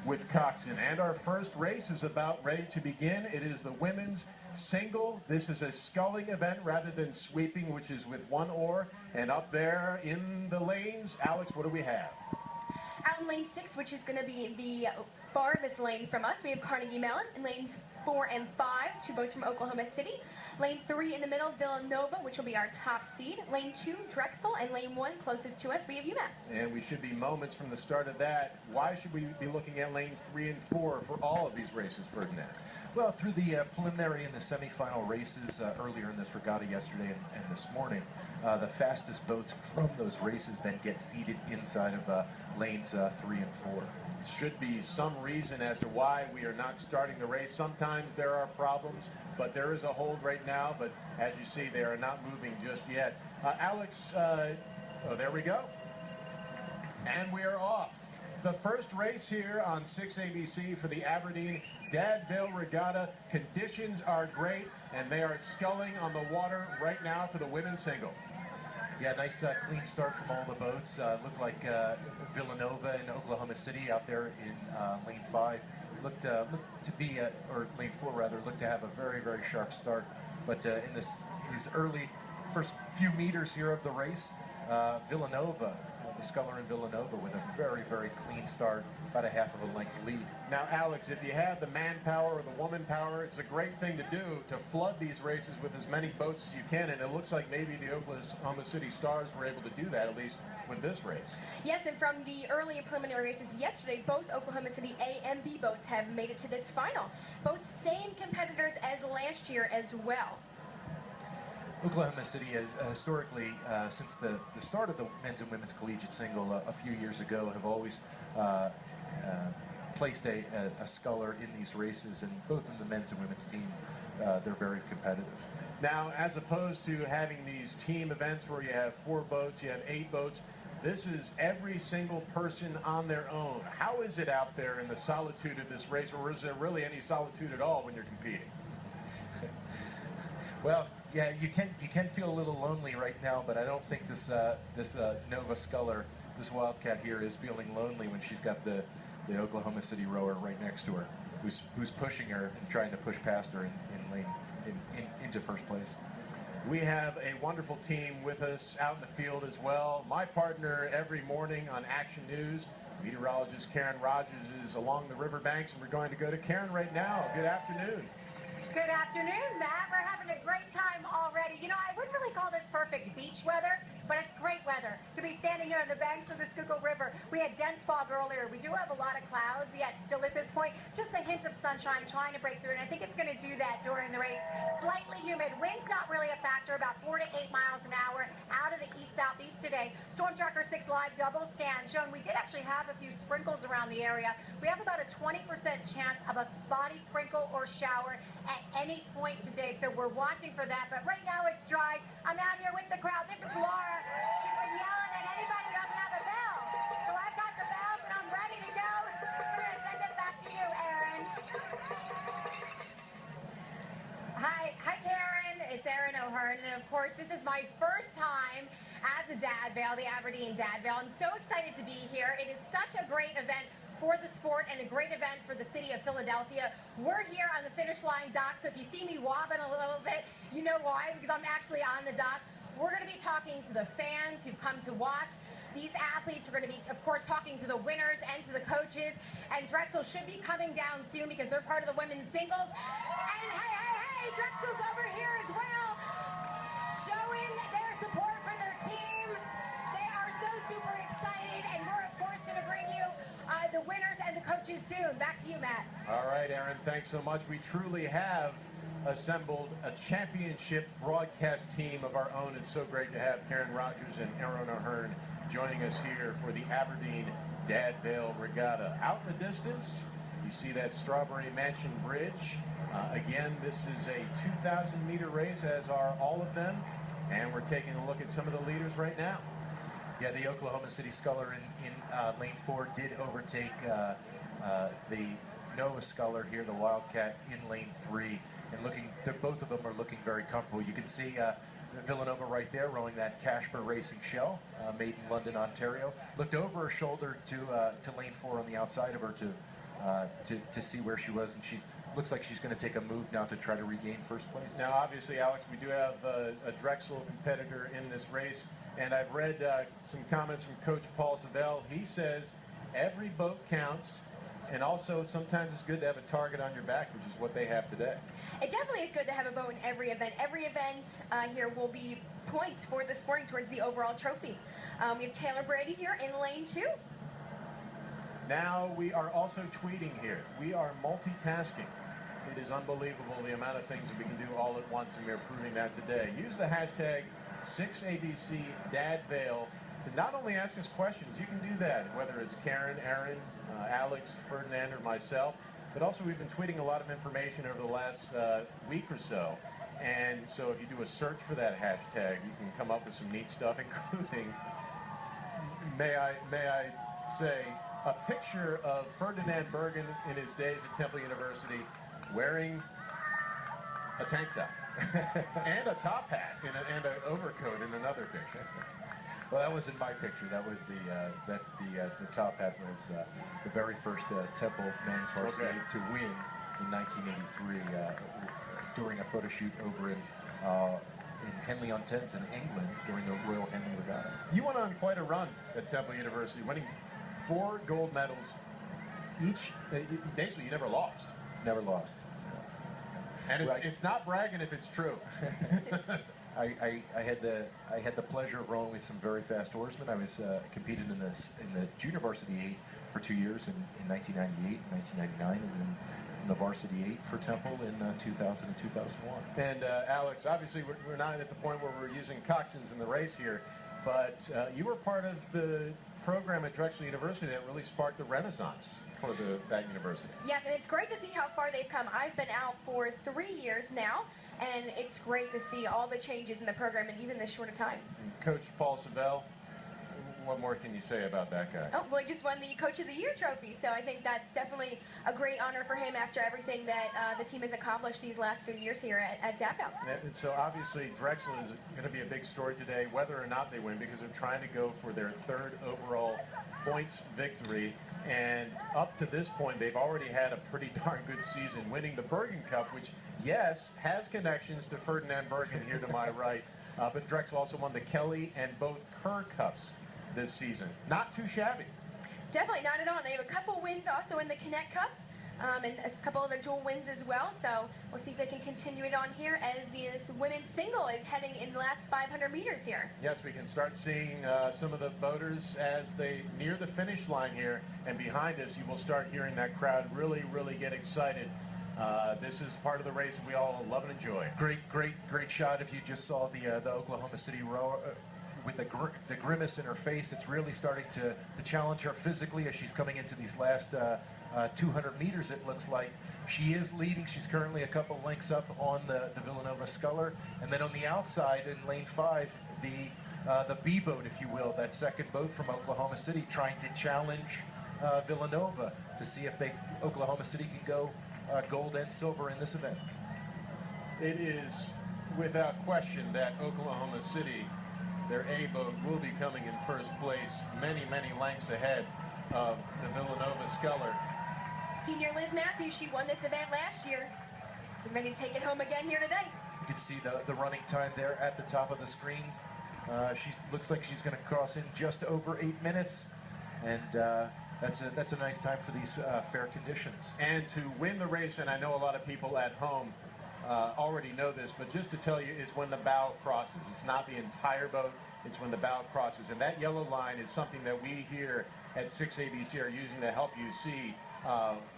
with Coxon. And our first race is about ready to begin. It is the women's single. This is a sculling event rather than sweeping, which is with one oar. And up there in the lanes, Alex, what do we have? Out in lane 6, which is going to be the farthest lane from us, we have Carnegie Mellon. In lanes 4 and 5, two boats from Oklahoma City. Lane 3 in the middle, Villanova, which will be our top seed. Lane 2, Drexel, and lane 1, closest to us, we have UMass. And we should be moments from the start of that. Why should we be looking at lanes 3 and 4 for all of these races, Ferdinand? Well, through the preliminary and the semifinal races earlier in this regatta yesterday and this morning, the fastest boats from those races then get seated inside of lanes 3 and 4. Should be some reason as to why we are not starting the race. Sometimes there are problems, but there is a hold right now. But as you see, they are not moving just yet. Alex, oh, there we go. And we are off. The first race here on 6 ABC for the Aberdeen Dad Vail Regatta. Conditions are great, and they are sculling on the water right now for the women's single. Yeah, nice clean start from all the boats. Looked like Villanova in Oklahoma City out there in lane 5. Looked to be, or lane 4 rather, looked to have a very, very sharp start. But in these early first few meters here of the race, Villanova, the sculler in Villanova with a very, very clean start, about a half of a length lead. Now, Alex, if you have the manpower or the woman power, it's a great thing to do to flood these races with as many boats as you can, and it looks like maybe the Oklahoma City Stars were able to do that, at least with this race. Yes, and from the early and preliminary races yesterday, both Oklahoma City A and B boats have made it to this final. Both same competitors as last year as well. Oklahoma City has historically, since the start of the men's and women's collegiate single a few years ago, have always placed a sculler in these races, and both in the men's and women's team, they're very competitive. Now, as opposed to having these team events where you have 4 boats, you have 8 boats, this is every single person on their own. How is it out there in the solitude of this race, or is there really any solitude at all when you're competing? Well, yeah, you can feel a little lonely right now, but I don't think this Nova sculler, this Wildcat here, is feeling lonely when she's got the Oklahoma City rower right next to her, who's pushing her and trying to push past her into first place. We have a wonderful team with us out in the field as well. My partner every morning on Action News, meteorologist Karen Rogers, is along the riverbanks, and we're going to go to Karen right now. Good afternoon. Good afternoon, Matt. We're having a great time already. You know, I wouldn't really call this perfect beach weather, but it's great weather to be standing here on the banks of the Schuylkill River. We had dense fog earlier. We do have a lot of clouds, yet still at this point, just a hint of sunshine trying to break through, and I think it's going to do that during the race. Slightly humid. Wind's not really a factor, about 4 to 8 miles an hour out of the east-southeast today. Storm Tracker 6 Live double scan showing we did actually have a few sprinkles around the area. We have about a 20% chance of a spotty sprinkle or shower at any point today, so we're watching for that. But right now it's dry. I'm out here with the crowd. This is Laura. She's been yelling at anybody who doesn't have a bell. So I've got the bells and I'm ready to go. We're going to send it back to you, Aaron. Hi Karen, it's Erin O'Hearn, and of course this is my first time at the Dad Vail, the Aberdeen Dad Vail. I'm so excited to be here. It is such a great event for the sport and a great event for the city of Philadelphia. We're here on the finish line dock, so if you see me wobbling a little bit, you know why, because I'm actually on the dock. We're going to be talking to the fans who've come to watch. These athletes are going to be, of course, talking to the winners and to the coaches. And Drexel should be coming down soon because they're part of the women's singles. And hey, Drexel's over here as well, showing their support for their team. They are so super excited, and we're, of course, going to bring you the winners and the coaches soon. Back to you, Matt. All right, Aaron, thanks so much. We truly have assembled a championship broadcast team of our own. It's so great to have Karen Rogers and Erin O'Hearn joining us here for the Aberdeen Dad Vail Regatta. Out in the distance, you see that Strawberry Mansion Bridge. Again, this is a 2,000-meter race, as are all of them, and we're taking a look at some of the leaders right now. Yeah, the Oklahoma City sculler in lane 4 did overtake the Nova sculler here, the Wildcat, in lane 3, and both of them are looking very comfortable. You can see Villanova right there rowing that Casper Racing shell, made in London, Ontario. Looked over her shoulder to lane 4 on the outside of her to see where she was, and she looks like she's going to take a move now to try to regain first place. Now, obviously, Alex, we do have a Drexel competitor in this race, and I've read some comments from Coach Paul Savell. He says every boat counts, and also sometimes it's good to have a target on your back, which is what they have today. It definitely is good to have a boat in every event. Every event here will be points for the scoring towards the overall trophy. We have Taylor Brady here in lane 2. Now we are also tweeting here. We are multitasking. It is unbelievable the amount of things that we can do all at once, and we are proving that today. Use the hashtag 6ABC Dad Vail to not only ask us questions, you can do that, whether it's Karen, Aaron, Alex, Ferdinand, or myself, but also we've been tweeting a lot of information over the last week or so. And so if you do a search for that hashtag, you can come up with some neat stuff, including, may I say, a picture of Ferdinand Bergen in his days at Temple University wearing a tank top and a top hat and an overcoat in another picture. Well, that wasn't my picture. That was the top hat was the very first Temple men's varsity to win in 1983 during a photo shoot over in Henley-on-Thames in England during the Royal Henley Regatta. You went on quite a run at Temple University, winning 4 gold medals each. Basically, you never lost. Never lost. And it's not bragging if it's true. I had the pleasure of rowing with some very fast oarsmen. I was competed in the junior varsity 8 for 2 years in 1998 and 1999, and then in the varsity 8 for Temple in 2000 and 2001. And Alex, obviously we're not at the point where we're using coxswains in the race here, but you were part of the program at Drexel University that really sparked the renaissance for that university. Yes, and it's great to see how far they've come. I've been out for 3 years now, and it's great to see all the changes in the program in even this short a time. Coach Paul Savell, what more can you say about that guy? Oh, well, he just won the Coach of the Year trophy, so I think that's definitely a great honor for him after everything that the team has accomplished these last few years here at Dad Vail. And so obviously Drexel is going to be a big story today, whether or not they win, because they're trying to go for their 3rd overall points victory. And up to this point, they've already had a pretty darn good season, winning the Bergen Cup, which, yes, has connections to Ferdinand Bergen here to my right. But Drexel also won the Kelly and both Kerr Cups this season. Not too shabby. Definitely not at all. They have a couple wins also in the Connect Cup, and a couple other dual wins as well. So we'll see if they can continue it on here as this women's single is heading in the last 500 meters here. Yes, we can start seeing some of the boaters as they near the finish line here. And behind us, you will start hearing that crowd really, really get excited. This is part of the race we all love and enjoy. Great shot. If you just saw the Oklahoma City rower with the grimace in her face, it's really starting to challenge her physically as she's coming into these last 200 meters. It looks like she is leading. She's currently a couple lengths up on the Villanova sculler, and then on the outside in lane 5, the B boat, if you will, that second boat from Oklahoma City, trying to challenge Villanova to see if Oklahoma City can go gold and silver in this event. It is without question that Oklahoma City, their A boat, will be coming in first place, many lengths ahead of the Villanova sculler. Senior Liz Matthews, she won this event last year. We're ready to take it home again here today. You can see the running time there at the top of the screen. She looks like she's going to cross in just over 8 minutes, and that's a nice time for these fair conditions. And to win the race, and I know a lot of people at home already know this, but just to tell you, is when the bow crosses. It's not the entire boat, it's when the bow crosses. And that yellow line is something that we here at 6ABC are using to help you see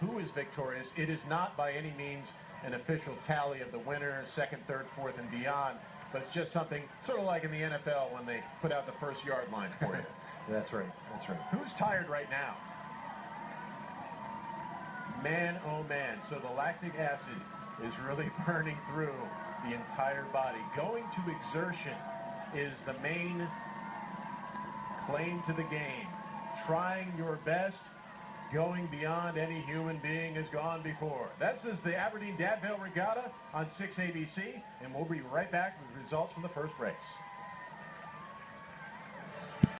who is victorious. It is not by any means an official tally of the winner, 2nd, 3rd, 4th, and beyond, but it's just something sort of like in the NFL when they put out the first yard line for you. That's right. Who's tired right now? Man, oh man. So the lactic acid is really burning through the entire body. Going to exertion is the main claim to the game. Trying your best, going beyond any human being has gone before. This is the Aberdeen Dad Vail Regatta on 6ABC, and we'll be right back with results from the first race.